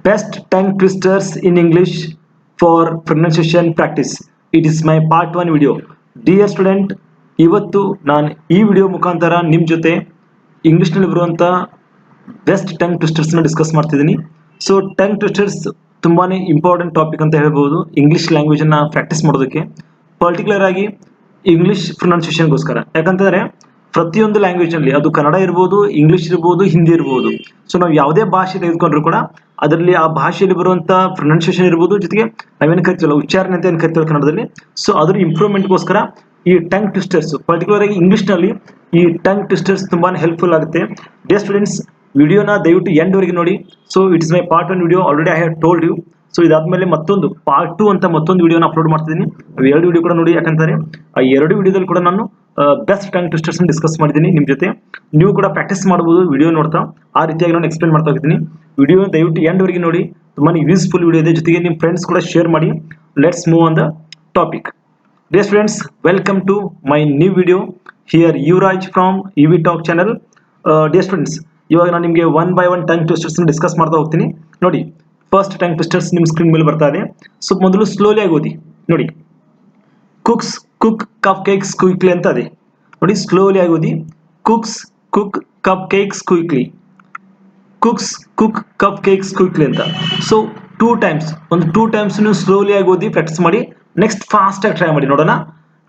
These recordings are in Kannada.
Best tongue twisters in English for pronunciation practice. It is my part 1 video. Dear student, ಇವತ್ತು ನಾನು ಈ ವಿಡಿಯೋ ಮುಖಾಂತರ ನಿಮ್ಮ ಜೊತೆ ಇಂಗ್ಲಿಷ್ನಲ್ಲಿ ಬರುವಂಥ ಬೆಸ್ಟ್ ಟಂಗ್ ಟ್ವಿಸ್ಟರ್ಸ್ನ ಡಿಸ್ಕಸ್ ಮಾಡ್ತಿದ್ದೀನಿ. ಸೊ ಟಂಗ್ ಟ್ವಿಸ್ಟರ್ಸ್ ತುಂಬಾ ಇಂಪಾರ್ಟೆಂಟ್ ಟಾಪಿಕ್ ಅಂತ ಹೇಳ್ಬೋದು ಇಂಗ್ಲೀಷ್ ಲ್ಯಾಂಗ್ವೇಜನ್ನು ಪ್ರಾಕ್ಟೀಸ್ ಮಾಡೋದಕ್ಕೆ, ಪರ್ಟಿಕ್ಯುಲರ್ ಆಗಿ ಇಂಗ್ಲೀಷ್ ಪ್ರೊನೌನ್ಸಿಯೇಷನ್ಗೋಸ್ಕರ. ಯಾಕಂತಂದರೆ ಪ್ರತಿಯೊಂದು ಲ್ಯಾಂಗ್ವೇಜ್ನಲ್ಲಿ, ಅದು ಕನ್ನಡ ಇರ್ಬೋದು, ಇಂಗ್ಲೀಷ್ ಇರ್ಬೋದು, ಹಿಂದಿ ಇರ್ಬೋದು, ಸೊ ನಾವು ಯಾವುದೇ ಭಾಷೆ ತೆಗೆದುಕೊಂಡ್ರು ಕೂಡ ಅದರಲ್ಲಿ ಆ ಭಾಷೆಯಲ್ಲಿ ಬರುವಂಥ ಪ್ರೊನೌನ್ಸಿಯೇಷನ್ ಇರ್ಬೋದು, ಜೊತೆಗೆ ನಾವೇನು ಕರಿತೀವಲ್ಲ ಉಚ್ಚಾರಣೆ ಅಂತ ಏನು ಕರಿತೀವಲ್ಲ ಕನ್ನಡದಲ್ಲಿ, ಸೊ ಅದರ ಇಂಪ್ರೂವ್ಮೆಂಟ್ಗೋಸ್ಕರ ಈ ಟಂಗ್ ಟ್ವಿಸ್ಟರ್ಸ್, ಪರ್ಟಿಕ್ಯುಲರ್ ಆಗಿ ಇಂಗ್ಲೀಷ್ನಲ್ಲಿ ಈ ಟಂಗ್ ಟ್ವಿಸ್ಟರ್ಸ್ ತುಂಬಾ ಹೆಲ್ಪ್ಫುಲ್ ಆಗುತ್ತೆ. ಡಿಯರ್ ಸ್ಟೂಡೆಂಟ್ಸ್, ವಿಡಿಯೋನ ದಯವಿಟ್ಟು ಎಂಡ್ವರೆಗೆ ನೋಡಿ. So it is my part 1 video, already I have told you. So ಇದಾದ್ಮೇಲೆ ಮತ್ತೊಂದು ಪಾರ್ಟ್ 2 ಅಂತ ಮತ್ತೊಂದು ವಿಡಿಯೋನ ಅಪ್ಲೋಡ್ ಮಾಡ್ತಿದ್ದೀನಿ. ಅವು 2 ವಿಡಿಯೋ ಕೂಡ ನೋಡಿ. ಯಾಕಂತಾರೆ ಆ 2 ವಿಡಿಯೋದಲ್ಲಿ ಕೂಡ ನಾನು ಬೆಸ್ಟ್ ಟಂಗ್ ಟ್ವಿಸ್ಟರ್ಸ್ ಡಿಸ್ಕಸ್ ಮಾಡಿದ್ದೀನಿ ನಿಮ್ಮ ಜೊತೆ. ನೀವು ಕೂಡ ಪ್ರಾಕ್ಟೀಸ್ ಮಾಡ್ಬೋದು ವಿಡಿಯೋ ನೋಡ್ತಾ. ಆ ರೀತಿಯಾಗಿ ನಾನು ಎಕ್ಸ್ಪ್ಲೇನ್ ಮಾಡ್ತಾ ಹೋಗ್ತೀನಿ. ವಿಡಿಯೋ ದಯವಿಟ್ಟು ಎಂಡ್ವರೆಗೆ ನೋಡಿ, ತುಂಬಾ ಯೂಸ್ಫುಲ್ ವಿಡಿಯೋ ಇದೆ. ಜೊತೆಗೆ ನಿಮ್ಮ ಫ್ರೆಂಡ್ಸ್ ಕೂಡ ಶೇರ್ ಮಾಡಿ. Let's move on the topic. Dear students, welcome to my new video. Here Yuvraj from EV Talk channel. Dear students, ಇವಾಗ ನಾನು ನಿಮಗೆ 1 by 1 ಟಂಗ್ ಟ್ವಿಸ್ಟರ್ಸ್ ಡಿಸ್ಕಸ್ ಮಾಡ್ತಾ ಹೋಗ್ತೀನಿ. ನೋಡಿ, ಫಸ್ಟ್ ಟಂಗ್ ಟ್ವಿಸ್ಟರ್ಸ್ ನಿಮ್ಮ ಸ್ಕ್ರೀನ್ ಮೇಲೆ ಬರ್ತಾ ಇದೆ. ಸೊ ಮೊದಲು ಸ್ಲೋಲಿ ಆಗಿ ಓದಿ. ನೋಡಿ, cooks cook cup cakes quickly ಅಂತ ಇದೆ. ನೋಡಿ, ಸ್ಲೋಲಿ ಆಗಿ ಓದಿ. Cooks cook cup cakes quickly, cooks cook cup cakes quickly ಅಂತ. ಸೊ 2 ಟೈಮ್ಸ್, ಒಂದು 2 ಟೈಮ್ಸ್ ನೀವು ಸ್ಲೋಲಿ ಆಗಿ ಓದಿ ಪ್ರಾಕ್ಟೀಸ್ ಮಾಡಿ. ನೆಕ್ಸ್ಟ್ ಫಾಸ್ಟ್ ಆಗಿ ಟ್ರೈ ಮಾಡಿ ನೋಡೋಣ.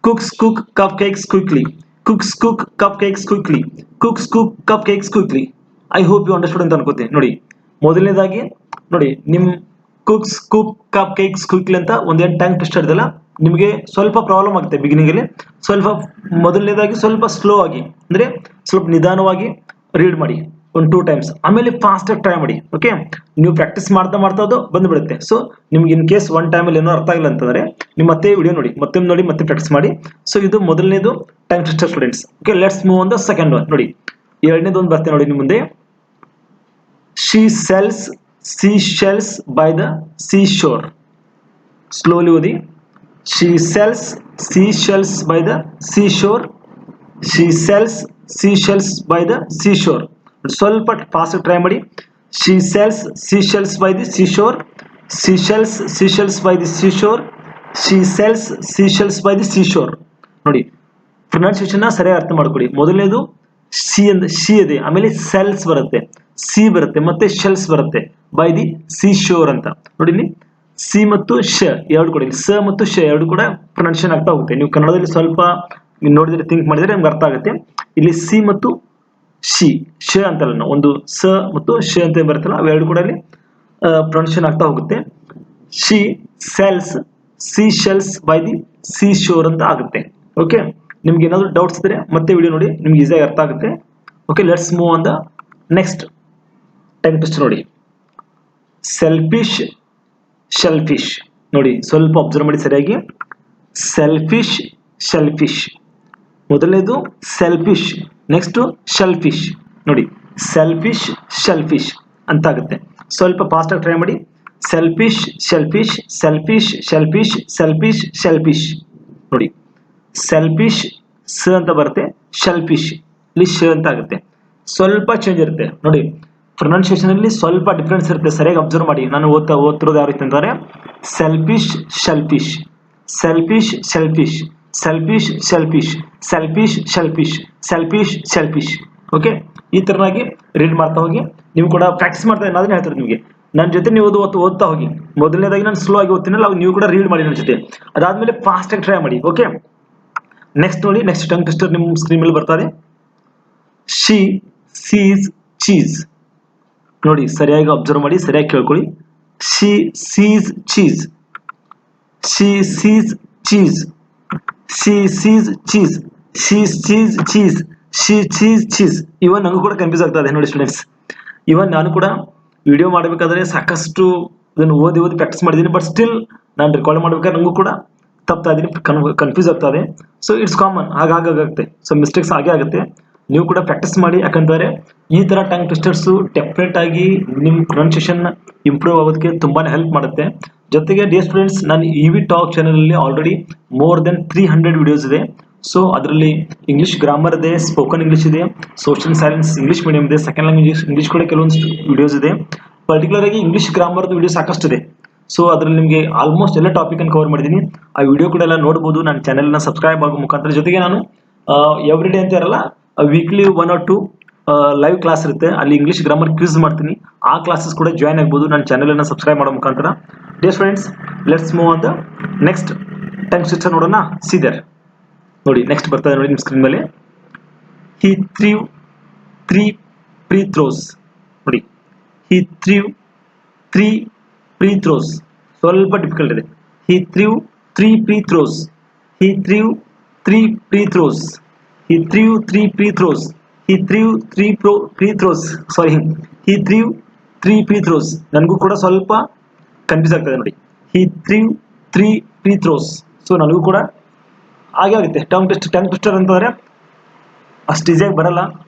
Cooks cook cup cakes quickly, cooks cook cup cakes quickly, cooks cook cup cakes quickly. I hope you understood ಅಂತ ಅನ್ಕೋತೀನಿ. ನೋಡಿ, ಮೊದಲನೇದಾಗಿ ನೋಡಿ, ನಿಮ್ಮ cooks cook cup cakes quickly ಅಂತ ಒಂದೇನು ಟಂಗ್ ಟ್ವಿಸ್ಟರ್ ಇದೆಲ್ಲ, ನಿಮಗೆ ಸ್ವಲ್ಪ ಪ್ರಾಬ್ಲಮ್ ಆಗುತ್ತೆ ಬಿಗಿನಿಂಗಲ್ಲಿ. ಸ್ವಲ್ಪ ಮೊದಲನೇದಾಗಿ ಸ್ವಲ್ಪ ಸ್ಲೋ ಆಗಿ, ಅಂದರೆ ಸ್ವಲ್ಪ ನಿಧಾನವಾಗಿ ರೀಡ್ ಮಾಡಿ ಒಂದು 2 ಟೈಮ್ಸ್. ಆಮೇಲೆ ಫಾಸ್ಟಾಗಿ ಟ್ರೈ ಮಾಡಿ. ಓಕೆ, ನೀವು ಪ್ರಾಕ್ಟೀಸ್ ಮಾಡ್ತಾ ಅದು ಬಂದುಬಿಡುತ್ತೆ. ಸೊ ನಿಮ್ಗೆ ಇನ್ ಕೇಸ್ 1 ಟೈಮಲ್ಲಿ ಏನೋ ಅರ್ಥ ಆಗಿಲ್ಲ ಅಂತಂದರೆ ನೀವು ಮತ್ತೆ ವಿಡಿಯೋ ನೋಡಿ, ಮತ್ತೆ ಪ್ರಾಕ್ಟೀಸ್ ಮಾಡಿ. ಸೊ ಇದು ಮೊದಲನೇದು tongue twister students. Okay, let's move on the second one. ನೋಡಿ, ಎರಡನೇದು ಒಂದು ಬರ್ತೇನೆ ನೋಡಿ ನಿಮ್ಮ ಮುಂದೆ. She sells sea shells by the sea shore. Slowly ಓದಿ. She sells sea shells by the sea shore, she sells sea shells by the sea shore. ಸ್ವಲ್ಪ ಫಾಸ್ಟ್ ಟ್ರೈ ಮಾಡಿ. She sells sea shells by the sea shore, she sells sea shells by the sea shore, she sells sea shells by the sea shore. ನೋಡಿ, ಪ್ರೊನೌನ್ಸಿಯೇಷನ್ ಸರಿಯಾಗಿ ಅರ್ಥ ಮಾಡ್ಕೊಳ್ಳಿ. ಮೊದಲನೇದು ಶಿ ಅಂತ, ಶಿ ಇದೆ, ಆಮೇಲೆ ಸೆಲ್ಸ್ ಬರುತ್ತೆ, ಸಿ ಬರುತ್ತೆ, ಮತ್ತೆ ಶೆಲ್ಸ್ ಬರುತ್ತೆ, ಬೈ ದಿ ಸೀ ಶೋರ್ ಅಂತ. ನೋಡಿ, ಇಲ್ಲಿ ಸಿ ಮತ್ತು ಶ ಎರಡು ಕೂಡ, ಸ ಮತ್ತು ಶ ಎರಡು ಕೂಡ ಪ್ರೊನೌನ್ಸಿಯೇಷನ್ ಆಗ್ತಾ ಹೋಗುತ್ತೆ. ನೀವು ಕನ್ನಡದಲ್ಲಿ ಸ್ವಲ್ಪ ನೋಡಿದ್ರೆ, ಥಿಂಕ್ ಮಾಡಿದ್ರೆ ನಿಮ್ಗೆ ಅರ್ಥ ಆಗುತ್ತೆ. ಇಲ್ಲಿ ಸಿ ಮತ್ತು ಶಿ, ಶ ಅಂತಲ್ಲ, ನಾವು ಒಂದು ಸ ಮತ್ತು ಶ ಅಂತ ಬರುತ್ತಲ್ಲ, ಅವೆರಡು ಕೂಡ ಅಲ್ಲಿ ಪ್ರೊನೌನ್ಸಿಯೇಷನ್ ಆಗ್ತಾ ಹೋಗುತ್ತೆ. She cells C shells by the C sure ಅಂತ ಆಗುತ್ತೆ. ಓಕೆ, ನಿಮ್ಗೆ ಏನಾದರೂ ಡೌಟ್ಸ್ ಇದ್ರೆ ಮತ್ತೆ ವಿಡಿಯೋ ನೋಡಿ, ನಿಮ್ಗೆ ಈಸಿಯಾಗಿ ಅರ್ಥ ಆಗುತ್ತೆ. Okay, let's move on the next tongue twister. ನೋಡಿ, ಸೆಲ್ಫಿಶ್ ಶೆಲ್ಫಿಶ್. ನೋಡಿ, ಸ್ವಲ್ಪ ಅಬ್ಸರ್ವ್ ಮಾಡಿ ಸರಿಯಾಗಿ. ಸೆಲ್ಫಿಶ್ ಶೆಲ್ಫಿಶ್, ಮೊದಲನೇದು ಸೆಲ್ಫಿಶ್, ನೆಕ್ಸ್ಟ್ ಶೆಲ್ಫಿಶ್. ನೋಡಿ, ಸೆಲ್ಫಿಶ್ ಶೆಲ್ಫಿಶ್ ಅಂತ ಆಗುತ್ತೆ. ಸ್ವಲ್ಪ ಫಾಸ್ಟ್ ಆಗಿ ಟ್ರೈ ಮಾಡಿ. Selfish shellfish, selfish shellfish, selfish shellfish. ನೋಡಿ, ಸೆಲ್ಫಿಶ್ ಸ ಅಂತ ಬರುತ್ತೆ, ಶೆಲ್ಫಿಶ್ ಇಲ್ಲಿ ಶ ಅಂತ ಆಗುತ್ತೆ. ಸ್ವಲ್ಪ ಚೇಂಜ್ ಇರುತ್ತೆ. ನೋಡಿ, ಪ್ರೊನೌನ್ಸಿಯೇಷನ್ ಅಲ್ಲಿ ಸ್ವಲ್ಪ ಡಿಫ್ರೆನ್ಸ್ ಇರುತ್ತೆ. ಸರಿಯಾಗಿ ಅಬ್ಸರ್ವ್ ಮಾಡಿ. ನಾನು ಓದ್ತಿರೋದು ಯಾವ ರೀತಿ ಅಂತಂದ್ರೆ, selfish shellfish, selfish shellfish, selfish shellfish, selfish shellfish, selfish shellfish. Okay, ಈ ತರನಾಗಿ ರೀಡ್ ಮಾಡ್ತಾ ಹೋಗಿ. ನೀವು ಕೂಡ ಪ್ರಾಕ್ಟೀಸ್ ಮಾಡ್ತಾ ಅದನ್ನ ಹೇಳ್ತಾರೆ ನಿಮಗೆ. ನನ್ನ ಜೊತೆ ನೀವು ಓದ್ತಾ ಹೋಗಿ. ಮೊದಲನೇದಾಗಿ ನಾನು ಸ್ಲೋ ಆಗಿ ಓದ್ತೀನಲ್ಲ, ಅವಾಗ ನೀವು ಕೂಡ ರೀಡ್ ಮಾಡಿ ನನ್ನ ಜೊತೆ. ಅದಾದ್ಮೇಲೆ ಫಾಸ್ಟ್ ಆಗಿ ಟ್ರೈ ಮಾಡಿ. ಓಕೆ, ನೆಕ್ಸ್ಟ್ ನೋಡಿ, ನೆಕ್ಸ್ಟ್ ಟಂಗ್ ಟ್ವಿಸ್ಟರ್ ನಿಮ್ಮ ಸ್ಕ್ರೀನ್ ಮೇಲೆ ಬರ್ತಾರೆ. She sees cheese. ನೋಡಿ, ಸರಿಯಾಗಿ ಅಬ್ಸರ್ವ್ ಮಾಡಿ, ಸರಿಯಾಗಿ ಕೇಳ್ಕೊಳ್ಳಿ. She sees cheese, she sees cheese, she sees cheese, she sees cheese, she cheese cheese. Even ನನಗೂ ಕೂಡ ಕನ್ಫ್ಯೂಸ್ ಆಗ್ತಾ ಇದೆ ನೋಡಿ ಸ್ಟೂಡೆಂಟ್ಸ್. ಇವನ್ ನಾನು ಕೂಡ ವಿಡಿಯೋ ಮಾಡಬೇಕಾದ್ರೆ ಸಾಕಷ್ಟು ಇದನ್ನು ಓದಿ ಪ್ರಾಕ್ಟೀಸ್ ಮಾಡಿದ್ದೀನಿ. ಬಟ್ ಸ್ಟಿಲ್ ನಾನು ರೆಕಾರ್ಡ್ ಮಾಡ್ಬೇಕಾದ್ರೆ ನನಗೂ ಕೂಡ ತಪ್ತಾ ಇದ್ದೀನಿ, ಕನ್ಫ್ಯೂಸ್ ಆಗ್ತಾ ಇದೆ. ಸೊ ಇಟ್ಸ್ ಕಾಮನ್, ಹಾಗಾಗುತ್ತೆ. ಸೊ ಮಿಸ್ಟೇಕ್ಸ್ ಆಗೇ ಆಗುತ್ತೆ. ನೀವು ಕೂಡ ಪ್ರಾಕ್ಟೀಸ್ ಮಾಡಿ. ಯಾಕಂದರೆ ಈ ಥರ ಟಂಗ್ ಟ್ವಿಸ್ಟರ್ಸು ಡೆಫಿನೆಟ್ ಆಗಿ ನಿಮ್ಮ ಪ್ರೊನೌನ್ಸಿಯೇಷನ್ ಇಂಪ್ರೂವ್ ಆಗೋದಕ್ಕೆ ತುಂಬಾ ಹೆಲ್ಪ್ ಮಾಡುತ್ತೆ. ಜೊತೆಗೆ ಡಿಯರ್ ಸ್ಟೂಡೆಂಟ್ಸ್, ನಾನು EV Talk ಚಾನಲಲ್ಲಿ ಆಲ್ರೆಡಿ ಮೋರ್ ದೆನ್ 300 ವಿಡಿಯೋಸ್ ಇದೆ. ಸೊ ಅದರಲ್ಲಿ ಇಂಗ್ಲೀಷ್ ಗ್ರಾಮರ್ ಇದೆ, ಸ್ಪೋಕನ್ ಇಂಗ್ಲೀಷ್ ಇದೆ, ಸೋಷಿಯಲ್ ಸೈನ್ಸ್ ಇಂಗ್ಲೀಷ್ ಮೀಡಿಯಂ ಇದೆ, ಸೆಕೆಂಡ್ ಲ್ಯಾಂಗ್ವೇಜ್ ಇಂಗ್ಲೀಷ್ ಕೂಡ ಕೆಲವೊಂದು ವಿಡಿಯೋಸ್ ಇದೆ. ಪರ್ಟಿಕ್ಯುಲರ್ ಆಗಿ ಇಂಗ್ಲೀಷ್ ಗ್ರಾಮರ್ದು ವಿಡಿಯೋ ಸಾಕಷ್ಟು ಇದೆ. ಸೊ ಅದರಲ್ಲಿ ನಿಮಗೆ ಆಲ್ಮೋಸ್ಟ್ ಎಲ್ಲ ಟಾಪಿಕ್ ಅನ್ನು ಕವರ್ ಮಾಡಿದ್ದೀನಿ. ಆ ವಿಡಿಯೋ ಕೂಡ ಎಲ್ಲ ನೋಡ್ಬೋದು. ನನ್ನ ಚಾನೆಲ್ನ ಸಬ್ಸ್ಕ್ರೈಬ್ ಆಗೋ ಮುಖಾಂತರ. ಜೊತೆಗೆ ನಾನು ಎವ್ರಿ ಡೇ ಅಂತ ಇರಲ್ಲ, ವೀಕ್ಲಿ 1 or 2 ಲೈವ್ ಕ್ಲಾಸ್ ಇರುತ್ತೆ. ಅಲ್ಲಿ ಇಂಗ್ಲೀಷ್ ಗ್ರಾಮರ್ ಕ್ವಿಜ್ ಮಾಡ್ತೀನಿ. ಆ ಕ್ಲಾಸಸ್ ಕೂಡ ಜಾಯ್ನ್ ಆಗ್ಬೋದು ನನ್ನ ಚಾನೆಲನ್ನು ಸಬ್ಸ್ಕ್ರೈಬ್ ಮಾಡೋ ಮುಖಾಂತರ. Dear friends, let's move on the next tongue twister ನೋಡೋಣ. ಸೀದರ್ ನೋಡಿ, ನೆಕ್ಸ್ಟ್ ಬರ್ತದೆ ನೋಡಿ ನಿಮ್ಮ ಸ್ಕ್ರೀನ್ ಮೇಲೆ. ಹಿ ಥ್ರೀವ್ 3 free throws. ನೋಡಿ, ಹಿ ಥ್ರೀವ್ 3 free throws. ಸ್ವಲ್ಪ ಡಿಫಿಕಲ್ಟ್ ಇದೆ. ಹಿ ಥ್ರೀವ್ 3 free throws. He ಥ್ರೀವ್ 3 free throws. He threw 3 free throws. He threw 3 free throws. Sorry, he threw 3 free throws. ನನಗೂ ಕೂಡ ಸ್ವಲ್ಪ ಕನ್ಫ್ಯೂಸ್ ಆಗ್ತದೆ ನೋಡಿ. He threw 3 free throws. So ನನಗೂ ಕೂಡ ಹಾಗೆ ಆಗುತ್ತೆ. ಟಂಗ್ ಟ್ವಿಸ್ಟರ್ ಅಂತಂದರೆ ಅಷ್ಟು ಈಸಿಯಾಗಿ ಬರಲ್ಲ.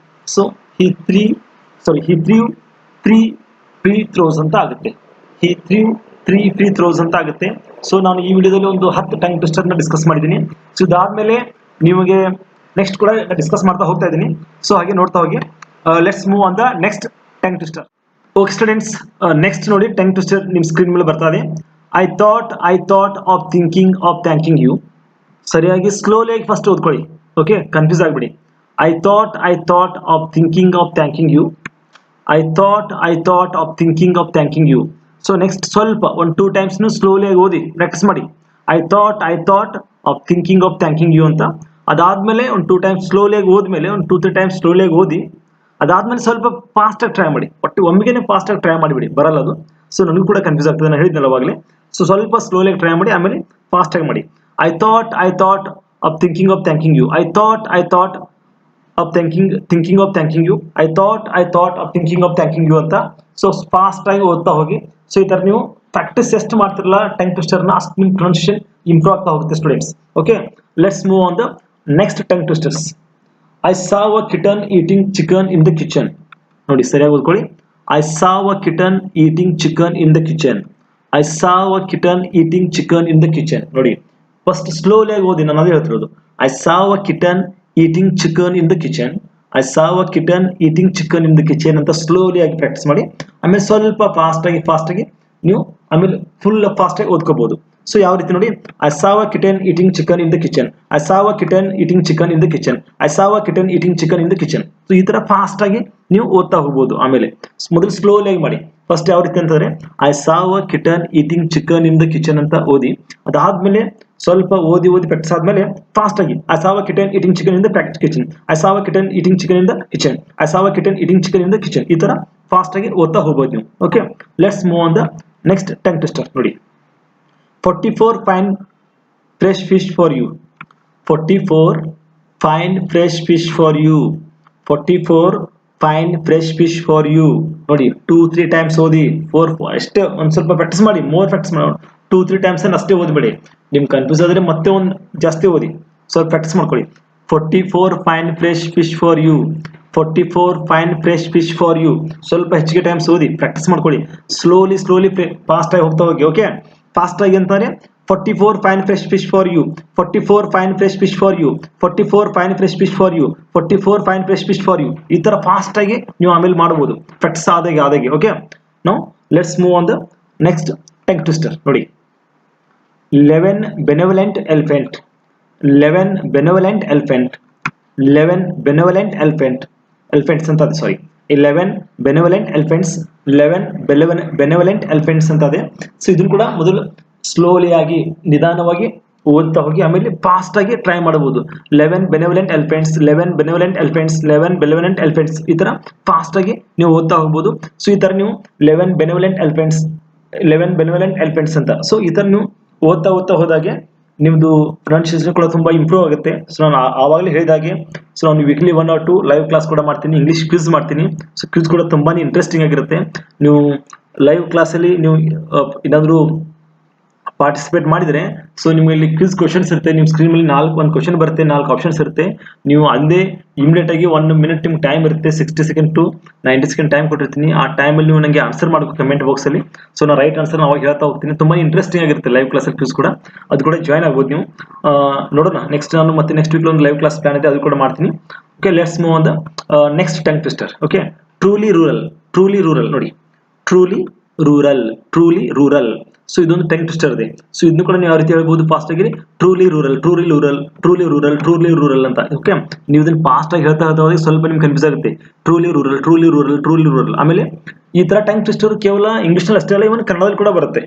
So he threw 3 free throws ಅಂತ ಆಗುತ್ತೆ. He threw 3 free throws ಅಂತ ಆಗುತ್ತೆ. ಸೊ ನಾನು ಈ ವಿಡಿಯೋದಲ್ಲಿ ಒಂದು 10 ಟಂಗ್ ಟ್ವಿಸ್ಟರ್ನ ಡಿಸ್ಕಸ್ ಮಾಡಿದ್ದೀನಿ. ಸೊ ಇದಾದ್ಮೇಲೆ ನಿಮಗೆ ನೆಕ್ಸ್ಟ್ ಕೂಡ ಡಿಸ್ಕಸ್ ಮಾಡ್ತಾ ಹೋಗ್ತಾ ಇದ್ದೀನಿ. ಸೊ ಹಾಗೆ ನೋಡ್ತಾ ಹೋಗಿ. Let's move on the next tongue twister. Okay students, next ನೋಡಿ ಟಂಗ್ ಟ್ವಿಸ್ಟರ್ ನಿಮ್ಮ ಸ್ಕ್ರೀನ್ ಮೇಲೆ ಬರ್ತಾ ಇದೆ. I thought of thanking you. ಸರಿಯಾಗಿ ಸ್ಲೋಲಿ ಫಸ್ಟ್ ಓದ್ಕೊಳ್ಳಿ. ಓಕೆ, ಕನ್ಫ್ಯೂಸ್ ಆಗಿಬಿಡಿ. I thought of thanking you. I thought of thanking you. So next ಸ್ವಲ್ಪ 1-2 ಟೈಮ್ಸ್ ಸ್ಲೋಲಿ ಆಗಿ ಓದಿ ಪ್ರಾಕ್ಟೀಸ್ ಮಾಡಿ. I thought of thanking you ಅಂತ. ಅದಾದ್ಮೇಲೆ ಒಂದು 2 ಟೈಮ್ಸ್ ಸ್ಲೋಲಿ ಆಗಿ ಹೋದ್ಮೇಲೆ ಒಂದು 2-3 ಟೈಮ್ಸ್ ಸ್ಲೋಲಿ ಆಗಿ ಓದಿ. ಅದಾದ್ಮೇಲೆ ಸ್ವಲ್ಪ ಫಾಸ್ಟಾಗಿ ಟ್ರೈ ಮಾಡಿ. ಒಟ್ಟು ಒಮ್ಮೆಗೆ ಫಾಸ್ಟಾಗಿ ಟ್ರೈ ಮಾಡಿಬಿಡಿ, ಬರಲ್ಲ ಅದು. ಸೊ ನನಗೂ ಕೂಡ ಕನ್ಫ್ಯೂಸ್ ಆಗ್ತದೆ, ನಾನು ಹೇಳಿದ್ನಲ್ಲ ಅವಾಗಲೇ. ಸೊ ಸ್ವಲ್ಪ ಸ್ಲೋಲಿ ಆಗಿ ಟ್ರೈ ಮಾಡಿ, ಆಮೇಲೆ ಫಾಸ್ಟಾಗಿ ಮಾಡಿ. I thought of thanking you. I thought of thinking of thanking you. I thought of thanking you ಅಂತ. ಸೊ ಫಾಸ್ಟಾಗಿ ಓದ್ತಾ ಹೋಗಿ. ಸೊ ಈ ಥರ ನೀವು ಪ್ರಾಕ್ಟೀಸ್ ಎಷ್ಟು ಮಾಡ್ತಿರಲ್ಲ ಟಂಗ್ ಟ್ವಿಸ್ಟರ್ನ, ಅಷ್ಟು ನಿಮ್ಮ ಪ್ರೊನೌನ್ಸಿಯೇಷನ್ ಇಂಪ್ರೂವ್ ಆಗ್ತಾ ಹೋಗುತ್ತೆ students. Okay, let's move on the next tongue twisters. I saw a kitten eating chicken in the kitchen. ನೋಡಿ, ಸರಿಯಾಗಿ ಓದ್ಕೊಳ್ಳಿ. I saw a kitten eating chicken in the kitchen. I saw a kitten eating chicken in the kitchen. ನೋಡಿ, ಫಸ್ಟ್ ಸ್ಲೋಲಿ ಆಗಿ ಓದಿ, ನಾನು ಅದೇ ಹೇಳ್ತಿರೋದು. I saw a kitten eating chicken in the kitchen. I saw a kitten eating chicken in the kitchen ಅಂತ ಸ್ಲೋಲಿ ಆಗಿ ಪ್ರಾಕ್ಟೀಸ್ ಮಾಡಿ. ಆಮೇಲೆ ಸ್ವಲ್ಪ ಫಾಸ್ಟಾಗಿ ನೀವು ಆಮೇಲೆ ಫುಲ್ ಫಾಸ್ಟಾಗಿ ಓದ್ಕೋಬಹುದು. ಸೊ ಯಾವ ರೀತಿ ನೋಡಿ, I saw a kitten eating chicken in the kitchen. I saw a kitten eating chicken in the kitchen. I saw a kitten eating chicken in the kitchen. So ಈ ತರ ಫಾಸ್ಟ್ ಆಗಿ ನೀವು ಓದ್ತಾ ಹೋಗ್ಬೋದು. ಆಮೇಲೆ ಮೊದಲು ಸ್ಲೋಲಿ ಆಗಿ ಮಾಡಿ. ಫಸ್ಟ್ ಯಾವ ರೀತಿ ಅಂತಂದ್ರೆ I saw a kitten eating chicken in the kitchen ಅಂತ ಓದಿ. ಅದಾದ್ಮೇಲೆ ಸ್ವಲ್ಪ ಓದಿ ಪ್ರಾಕ್ಟೀಸ್ ಆದ್ಮೇಲೆ ಫಾಸ್ಟ್ ಆಗಿ I saw a kitten eating chicken in the kitchen. I saw a kitten eating chicken in the kitchen. I saw a kitten eating chicken in the kitchen. ಈ ತರ ಫಾಸ್ಟ್ ಆಗಿ ಓದ್ತಾ ಹೋಗ್ಬೋದು ನೀವು. Okay, let's move on the next tongue twister. ನೋಡಿ, 44 fine fresh fish for you. 44 fine fresh fish for you. 44 fine fresh fish for you. ನೋಡಿ, 2-3 ಟೈಮ್ಸ್ ಓದಿ. 4 ಅಷ್ಟೇ, ಒಂದು ಸ್ವಲ್ಪ ಪ್ರಾಕ್ಟೀಸ್ ಮಾಡಿ. ಮೋರ್ ಪ್ರಾಕ್ಟೀಸ್ ಮಾಡಿ. 2-3 ಟೈಮ್ಸ್ ಅಷ್ಟೇ ಓದ್ಬೇಡಿ. ನಿಮ್ಗೆ ಕನ್ಫ್ಯೂಸ್ ಆದರೆ ಮತ್ತೆ ಒಂದು ಜಾಸ್ತಿ ಓದಿ. ಸ್ವಲ್ಪ ಪ್ರಾಕ್ಟೀಸ್ ಮಾಡ್ಕೊಳ್ಳಿ. 44 fine fresh fish for you. 44 fine fresh fish for you. ಸ್ವಲ್ಪ ಹೆಚ್ಚಿಗೆ ಟೈಮ್ಸ್ ಓದಿ, ಪ್ರಾಕ್ಟೀಸ್ ಮಾಡ್ಕೊಳ್ಳಿ. ಸ್ಲೋಲಿ ಫಾಸ್ಟ್ ಆಗಿ ಹೋಗ್ತಾ ಹೋಗಿ. ಓಕೆ, ಫಾಸ್ಟ್ ಆಗಿ ಅಂತಾರೆ 44 fine fresh fish for you. 44 fine fresh fish for you. 44 fine fresh fish for you. 44 fine fresh fish for you. ಈ ತರ ಫಾಸ್ಟ್ ಆಗಿ ನೀವು ಆಮೇಲೆ ಮಾಡಬಹುದು, ಪ್ರಾಕ್ಟೀಸ್ ಆದಾಗೆ. Okay, now let's move on the next tongue twister. ನೋಡಿ, 11 benevolent elephant. 11 benevolent elephant. 11 benevolent elephants ಅಂತ ಇದೆ. ಸಾರಿ, 11 benevolent elephants. 11 benevolent elephants ಅಂತ ಇದೆ. ಸೊ ಇದನ್ನು ಕೂಡ ಮೊದಲು ಸ್ಲೋಲಿ ಆಗಿ ನಿಧಾನವಾಗಿ ಓದ್ತಾ ಹೋಗಿ, ಆಮೇಲೆ ಫಾಸ್ಟ್ ಆಗಿ ಟ್ರೈ ಮಾಡಬಹುದು. 11 benevolent elephants. 11 benevolent elephants. 11 benevolent elephants. ಈ ತರ ಫಾಸ್ಟ್ ಆಗಿ ನೀವು ಓದ್ತಾ ಹೋಗ್ಬೋದು. ಸೊ ಈ ತರ ನೀವು 11 benevolent elephants. 11 benevolent elephants ಅಂತ. ಸೊ ಈ ತರ ನೀವು ಓದ್ತಾ ಹೋದಾಗೆ ನಿಮ್ದು ಪ್ರೊನೌನ್ಸಿಯೇಷನ್ ಕೂಡ ತುಂಬಾ ಇಂಪ್ರೂವ್ ಆಗುತ್ತೆ. ಸೊ ನಾನು ಆವಾಗಲೇ ಹೇಳಿದಾಗೆ, ಸೊ ನಾನು ವೀಕ್ಲಿ 1 or 2 ಲೈವ್ ಕ್ಲಾಸ್ ಕೂಡ ಮಾಡ್ತೀನಿ. ಇಂಗ್ಲಿಷ್ ಕ್ವಿಜ್ ಮಾಡ್ತೀನಿ. ಸೊ ಕ್ವಿಜ್ ಕೂಡ ತುಂಬಾನೇ ಇಂಟ್ರೆಸ್ಟಿಂಗ್ ಆಗಿರುತ್ತೆ. ನೀವು ಲೈವ್ ಕ್ಲಾಸಲ್ಲಿ ನೀವು ಏನಾದರೂ ಪಾರ್ಟಿಸಿಪೇಟ್ ಮಾಡಿದರೆ ಸೊ ನಿಮಗೆ ಇಲ್ಲಿ ಕ್ವಿಜ್ ಕ್ವಶನ್ಸ್ ಇರುತ್ತೆ. ನಿಮ್ಮ ಸ್ಕ್ರೀನ್ ಮೇಲೆ 1 ಕ್ವಶನ್ ಬರುತ್ತೆ, 4 ಆಪ್ಷನ್ಸ್ ಇರುತ್ತೆ. ನೀವು ಅಂದೇ ಇಮಿಡಿಯೇಟ್ ಆಗಿ 1 ಮಿನಿಟ್ ನಿಮ್ಗೆ ಟೈಮ್ ಇರುತ್ತೆ, 60 ಸೆಕೆಂಡ್ ಟು 90 ಸೆಕೆಂಡ್ ಟೈಮ್ ಕೊಟ್ಟಿರ್ತೀನಿ. ಆ ಟೈಮಲ್ಲಿ ನೀವು ನನಗೆ ಆನ್ಸರ್ ಮಾಡಬೇಕು ಕಮೆಂಟ್ ಬಾಕ್ಸಲ್ಲಿ. ಸೊ ನಾನು ರೈಟ್ ಆನ್ಸರ್ ಅವಾಗ ಹೇಳ್ತಾ ಹೋಗ್ತೀನಿ. ತುಂಬಾ ಇಂಟ್ರೆಸ್ಟಿಂಗ್ ಆಗಿರುತ್ತೆ ಲೈವ್ ಕ್ಲಾಸಲ್ಲಿ ಕ್ವಿಜ್ ಕೂಡ. ಅದು ಕೂಡ ಜಾಯ್ನ್ ಆಗ್ಬೋದು ನೀವು. ನೋಡೋಣ ನಾನು ಮತ್ತೆ ನೆಕ್ಸ್ಟ್ ವೀಕ್ ಒಂದು ಲೈವ್ ಕ್ಲಾಸ್ ಪ್ಲಾನ್ ಇದೆ, ಅದು ಕೂಡ ಮಾಡ್ತೀನಿ. Okay, let's move on the next tongue twister. Okay, truly rural ನೋಡಿ, ಟ್ರೂಲಿ ರೂರಲ್. ಸೊ ಇದೊಂದು ಟಂಗ್ ಟ್ವಿಸ್ಟರ್ ಇದೆ. ಸೊ ಇದನ್ನು ಕೂಡ ನೀವು ಯಾವ ರೀತಿ ಹೇಳ್ಬೋದು ಫಾಸ್ಟ್ ಆಗಿ, ಟ್ರೂಲಿ ರೂರಲ್ ಅಂತ. ಓಕೆ, ನೀವು ಇದನ್ನು ಫಾಸ್ಟ್ ಆಗಿ ಹೇಳ್ತಾ ಹೋದಾಗ ಸ್ವಲ್ಪ ನಿಮ್ಗೆ ಕನ್ಫ್ಯೂಸ್ ಆಗುತ್ತೆ. Truly rural. ಆಮೇಲೆ ಈ ತರ ಟಂಗ್ ಟ್ವಿಸ್ಟರ್ ಕೇವಲ ಇಂಗ್ಲಿಷ್ ನಲ್ಲಿ ಅಷ್ಟೇ ಅಲ್ಲ, ಇವನ್ ಕನ್ನಡದಲ್ಲಿ ಕೂಡ ಬರುತ್ತೆ.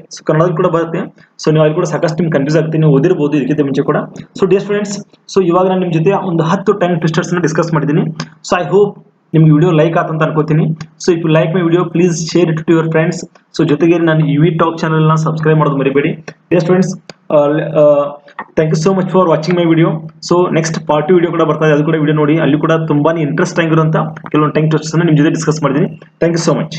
ಸೊ ನೀವು ಅಲ್ಲಿ ಕೂಡ ಸಾಕಷ್ಟು ನಿಮ್ಗೆ ಕನ್ಫ್ಯೂಸ್ ಆಗುತ್ತೆ, ನೀವು ಓದಿರಬಹುದು ಇದಕ್ಕಿಂತ ಮುಂಚೆ ಕೂಡ. ಸೊ ಡಿಯರ್ ಸ್ಟೂಡೆಂಟ್ಸ್, ಸೊ ಇವಾಗ ನಾನು ನಿಮ್ಮ ಜೊತೆ ಒಂದು 10 ಟಂಗ್ ಟ್ವಿಸ್ಟರ್ಸ್ ಡಿಸ್ಕಸ್ ಮಾಡಿದ್ದೀನಿ. ಸೊ ಐ ಹೋಪ್ ನಿಮ್ಗೆ ವಿಡಿಯೋ ಲೈಕ್ ಆತಂತ ಅನ್ಕೋತೀನಿ. So if you like my video please share it to your friends. So ಜೊತೆಗೆ ನಾನು EV Talk ಚಾನಲ್ನ ಸಬ್ಸ್ಕ್ರೈಬ್ ಮಾಡೋದು ಮರಿಬೇಡಿ. Dear students, thank you so much for watching my video. So next part 2 video ಕೂಡ ಬರ್ತಾ ಇದೆ, ಅದು ಕೂಡ ವಿಡಿಯೋ ನೋಡಿ. ಅಲ್ಲಿ ಕೂಡ ತುಂಬಾನೇ ಇಂಟ್ರೆಸ್ಟ್ ಆಗಿರುವಂತ ಕೆಲವೊಂದು ಟಂಗ್ ಟ್ವಿಸ್ಟರ್ಸ್ ನಿಮ್ಮ ಜೊತೆ ಡಿಸ್ಕಸ್ ಮಾಡಿದ್ದೀನಿ. Thank you so much.